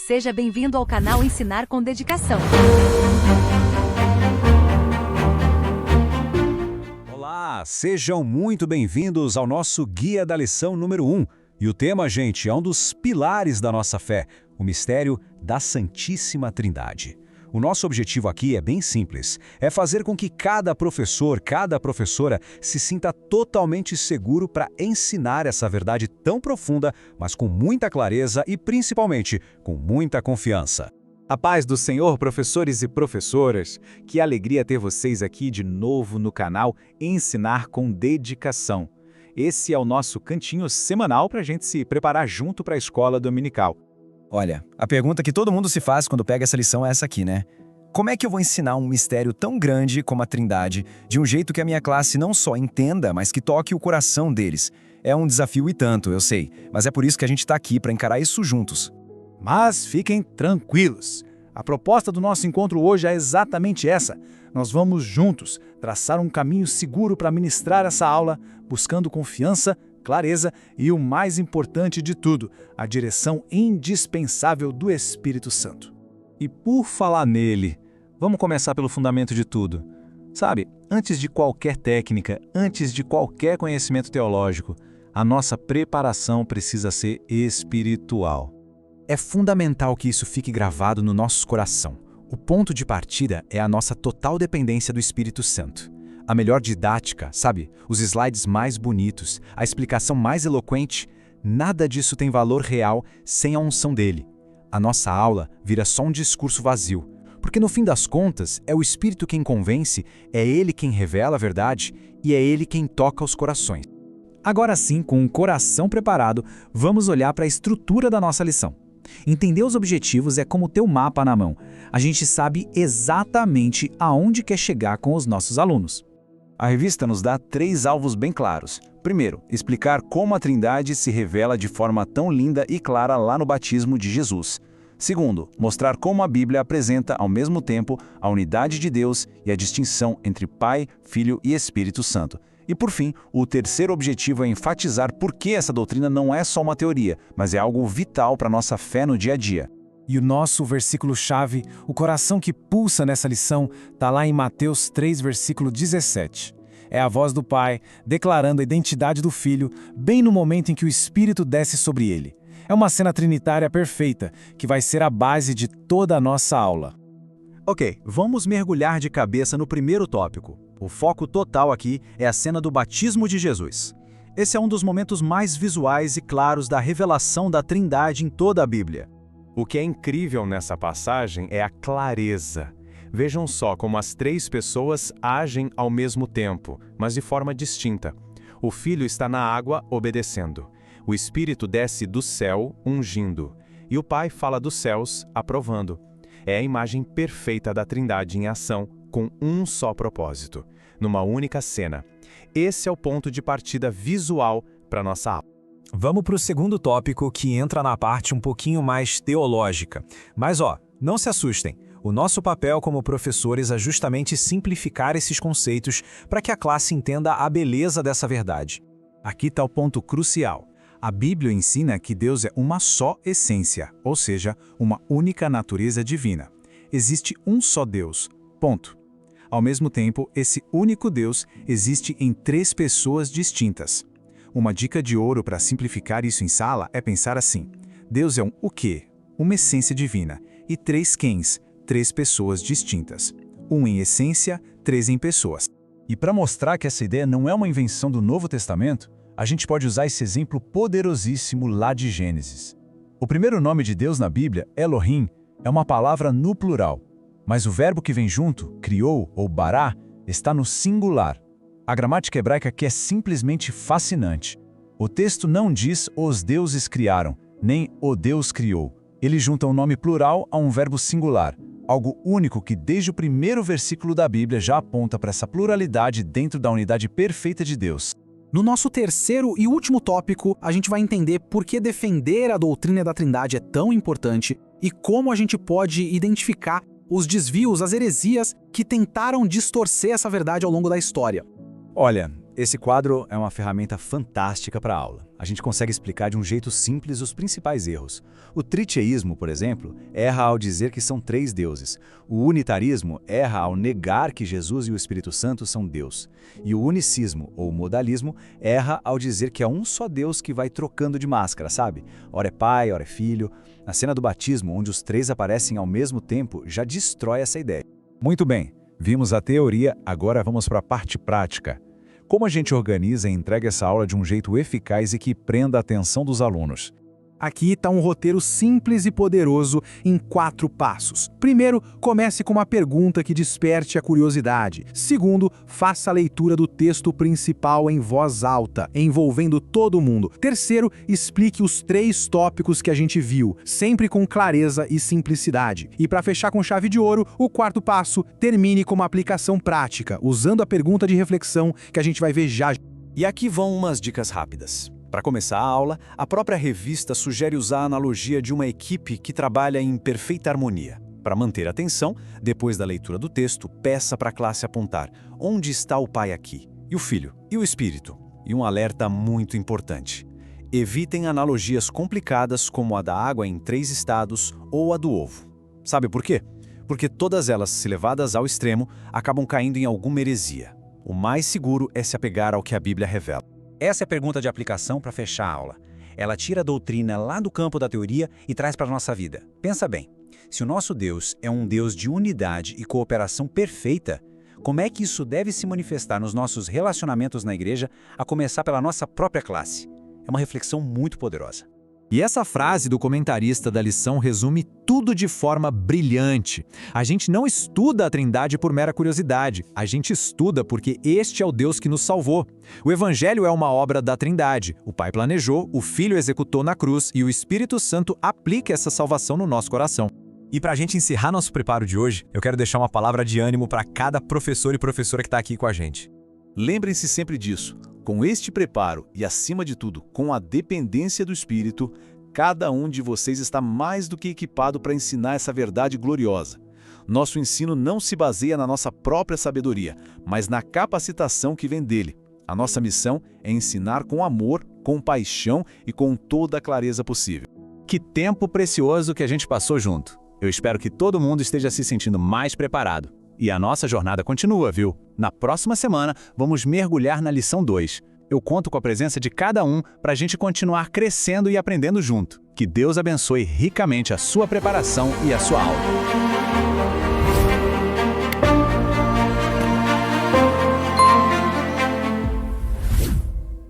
Seja bem-vindo ao canal Ensinar com Dedicação. Olá, sejam muito bem-vindos ao nosso Guia da Lição número 1. E o tema, gente, é um dos pilares da nossa fé, o mistério da Santíssima Trindade. O nosso objetivo aqui é bem simples, é fazer com que cada professor, cada professora se sinta totalmente seguro para ensinar essa verdade tão profunda, mas com muita clareza e, principalmente, com muita confiança. A paz do Senhor, professores e professoras, que alegria ter vocês aqui de novo no canal Ensinar com Dedicação. Esse é o nosso cantinho semanal para a gente se preparar junto para a escola dominical. Olha, a pergunta que todo mundo se faz quando pega essa lição é essa aqui, né? Como é que eu vou ensinar um mistério tão grande como a Trindade de um jeito que a minha classe não só entenda, mas que toque o coração deles? É um desafio e tanto, eu sei, mas é por isso que a gente está aqui, para encarar isso juntos. Mas fiquem tranquilos. A proposta do nosso encontro hoje é exatamente essa. Nós vamos juntos traçar um caminho seguro para ministrar essa aula, buscando confiança, clareza e, o mais importante de tudo, a direção indispensável do Espírito Santo. E por falar nele, vamos começar pelo fundamento de tudo. Sabe, antes de qualquer técnica, antes de qualquer conhecimento teológico, a nossa preparação precisa ser espiritual. É fundamental que isso fique gravado no nosso coração. O ponto de partida é a nossa total dependência do Espírito Santo. A melhor didática, sabe? Os slides mais bonitos, a explicação mais eloquente, nada disso tem valor real sem a unção dele. A nossa aula vira só um discurso vazio, porque no fim das contas é o Espírito quem convence, é ele quem revela a verdade e é ele quem toca os corações. Agora sim, com o coração preparado, vamos olhar para a estrutura da nossa lição. Entender os objetivos é como ter o mapa na mão. A gente sabe exatamente aonde quer chegar com os nossos alunos. A revista nos dá 3 alvos bem claros. Primeiro, explicar como a Trindade se revela de forma tão linda e clara lá no batismo de Jesus. Segundo, mostrar como a Bíblia apresenta ao mesmo tempo a unidade de Deus e a distinção entre Pai, Filho e Espírito Santo. E por fim, o terceiro objetivo é enfatizar por que essa doutrina não é só uma teoria, mas é algo vital para a nossa fé no dia a dia. E o nosso versículo-chave, o coração que pulsa nessa lição, está lá em Mateus 3, versículo 17. É a voz do Pai, declarando a identidade do Filho, bem no momento em que o Espírito desce sobre ele. É uma cena trinitária perfeita, que vai ser a base de toda a nossa aula. Ok, vamos mergulhar de cabeça no primeiro tópico. O foco total aqui é a cena do batismo de Jesus. Esse é um dos momentos mais visuais e claros da revelação da Trindade em toda a Bíblia. O que é incrível nessa passagem é a clareza. Vejam só como as 3 pessoas agem ao mesmo tempo, mas de forma distinta. O Filho está na água obedecendo. O Espírito desce do céu ungindo. E o Pai fala dos céus aprovando. É a imagem perfeita da Trindade em ação, com um só propósito, numa única cena. Esse é o ponto de partida visual para nossa aula. Vamos para o segundo tópico, que entra na parte um pouquinho mais teológica. Mas não se assustem. O nosso papel como professores é justamente simplificar esses conceitos para que a classe entenda a beleza dessa verdade. Aqui está o ponto crucial. A Bíblia ensina que Deus é uma só essência, ou seja, uma única natureza divina. Existe um só Deus, ponto. Ao mesmo tempo, esse único Deus existe em 3 pessoas distintas. Uma dica de ouro para simplificar isso em sala é pensar assim: Deus é um o quê? Uma essência divina, e 3 quens, 3 pessoas distintas. Um em essência, 3 em pessoas. E para mostrar que essa ideia não é uma invenção do Novo Testamento, a gente pode usar esse exemplo poderosíssimo lá de Gênesis. O primeiro nome de Deus na Bíblia, Elohim, é uma palavra no plural, mas o verbo que vem junto, criou ou bará, está no singular. A gramática hebraica aqui é simplesmente fascinante. O texto não diz os deuses criaram, nem o Deus criou. Ele junta um nome plural a um verbo singular, algo único que desde o primeiro versículo da Bíblia já aponta para essa pluralidade dentro da unidade perfeita de Deus. No nosso terceiro e último tópico, a gente vai entender por que defender a doutrina da Trindade é tão importante e como a gente pode identificar os desvios, as heresias que tentaram distorcer essa verdade ao longo da história. Olha, Esse quadro é uma ferramenta fantástica para a aula. A gente consegue explicar de um jeito simples os principais erros. O triteísmo, por exemplo, erra ao dizer que são 3 deuses. O unitarismo erra ao negar que Jesus e o Espírito Santo são Deus. E o unicismo, ou modalismo, erra ao dizer que é um só Deus que vai trocando de máscara, sabe? Ora é pai, ora é filho. A cena do batismo, onde os 3 aparecem ao mesmo tempo, já destrói essa ideia. Muito bem, vimos a teoria, agora vamos para a parte prática. Como a gente organiza e entrega essa aula de um jeito eficaz e que prenda a atenção dos alunos? Aqui está um roteiro simples e poderoso em 4 passos. Primeiro, comece com uma pergunta que desperte a curiosidade. Segundo, faça a leitura do texto principal em voz alta, envolvendo todo mundo. Terceiro, explique os 3 tópicos que a gente viu, sempre com clareza e simplicidade. E para fechar com chave de ouro, o 4º passo, termine com uma aplicação prática, usando a pergunta de reflexão que a gente vai ver já. E aqui vão umas dicas rápidas. Para começar a aula, a própria revista sugere usar a analogia de uma equipe que trabalha em perfeita harmonia. Para manter a atenção, depois da leitura do texto, peça para a classe apontar onde está o pai aqui, e o filho, e o espírito. E um alerta muito importante. Evitem analogias complicadas como a da água em 3 estados ou a do ovo. Sabe por quê? Porque todas elas, se levadas ao extremo, acabam caindo em alguma heresia. O mais seguro é se apegar ao que a Bíblia revela. Essa é a pergunta de aplicação para fechar a aula. Ela tira a doutrina lá do campo da teoria e traz para a nossa vida. Pensa bem, se o nosso Deus é um Deus de unidade e cooperação perfeita, como é que isso deve se manifestar nos nossos relacionamentos na igreja, a começar pela nossa própria classe? É uma reflexão muito poderosa. E essa frase do comentarista da lição resume tudo de forma brilhante. A gente não estuda a Trindade por mera curiosidade, a gente estuda porque este é o Deus que nos salvou. O Evangelho é uma obra da Trindade. O Pai planejou, o Filho executou na cruz e o Espírito Santo aplica essa salvação no nosso coração. E para a gente encerrar nosso preparo de hoje, eu quero deixar uma palavra de ânimo para cada professor e professora que está aqui com a gente. Lembrem-se sempre disso. Com este preparo e, acima de tudo, com a dependência do Espírito, cada um de vocês está mais do que equipado para ensinar essa verdade gloriosa. Nosso ensino não se baseia na nossa própria sabedoria, mas na capacitação que vem dele. A nossa missão é ensinar com amor, com paixão e com toda a clareza possível. Que tempo precioso que a gente passou junto. Eu espero que todo mundo esteja se sentindo mais preparado. E a nossa jornada continua, viu? Na próxima semana, vamos mergulhar na lição 2. Eu conto com a presença de cada um para a gente continuar crescendo e aprendendo junto. Que Deus abençoe ricamente a sua preparação e a sua aula.